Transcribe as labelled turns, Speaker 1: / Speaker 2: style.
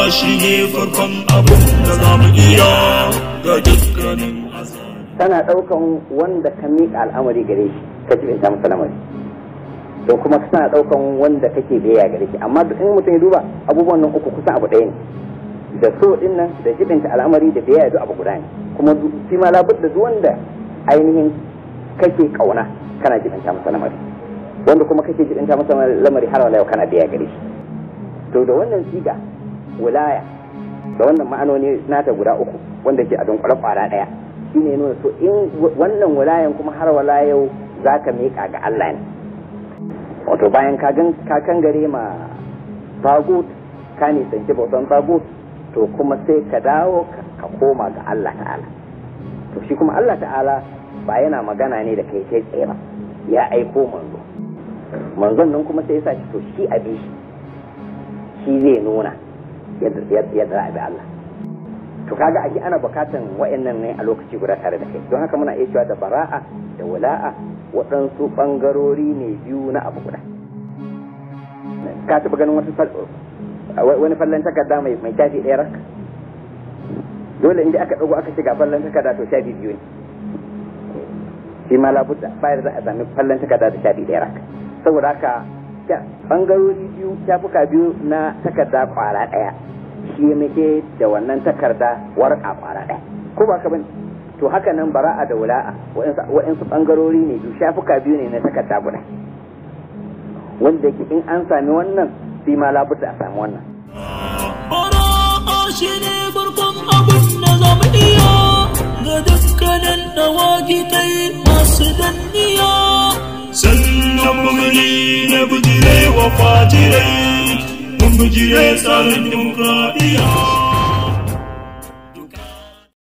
Speaker 1: shi ne farkon abin da za mu iya ga dukkanin
Speaker 2: tana ɗaukan wanda ka miƙa al'amari gare shi ka jibinta masa lamari to kuma tana ɗaukan wanda kake biyayya gare shi amma duk in mutum ya duba abubuwan nan uku kusan abu ɗaya ne da so din nan da jibinta al'amari da biyayya duk abu guda ne kuma shi ma labudda duk wanda ainihin kake kauna kana jibinta masa lamari wanda kuma kake jibinta masa lamari har wala yau kana biyayya gare shi to da wannan siga wilaya da wannan ma'anoni nata guda uku wanda ke a dunkule kwara ɗaya shine nuna to in wannan wilayan kuma har wala yau zaka miƙa ga Allah ne wato bayan ka kangare ma tagut ka ne tsanci bautan tagut to kuma sai ka dawo ka koma ga Allah ta'ala to shi kuma Allah ta'ala ba yana magana ne da kai kai tsaye ba ya aiko manzon nan kuma sai ya sa shi to shi abi shi zai nuna yadda za a bi Allah to kaga ake ana bukatan wa'annan ne a lokaci guda tare da kai don haka muna iya cewa da bara'a da wala'a waɗansu ɓangarori ne biyu na abu guda ka taɓa ganin wani fallon takarda mai shafi ɗaya rak dole inda aka ɗago aka shiga fallon takarda to shafi biyu ne shi ma labudda bayar za a sami fallon takarda da shafi ɗaya rak saboda haka ɓangarori biyu shafuka biyu na takarda ƙwara ɗaya shi muke da wannan takarda warƙa ƙwara ɗaya ko ba ka bane to haka nan bara'a da wula'a wa'insu ɓangarori ne biyu shafuka biyu ne na takarda guda wanda yake in an sami wannan sai ma labudda a sami wannan
Speaker 1: bara'a shi ne farkon abin da za mu iya ga dukkanin dawagitai masu danniya sannan mumuni na bujire wa fajirai mun bujire tsarin dimokuraɗiyya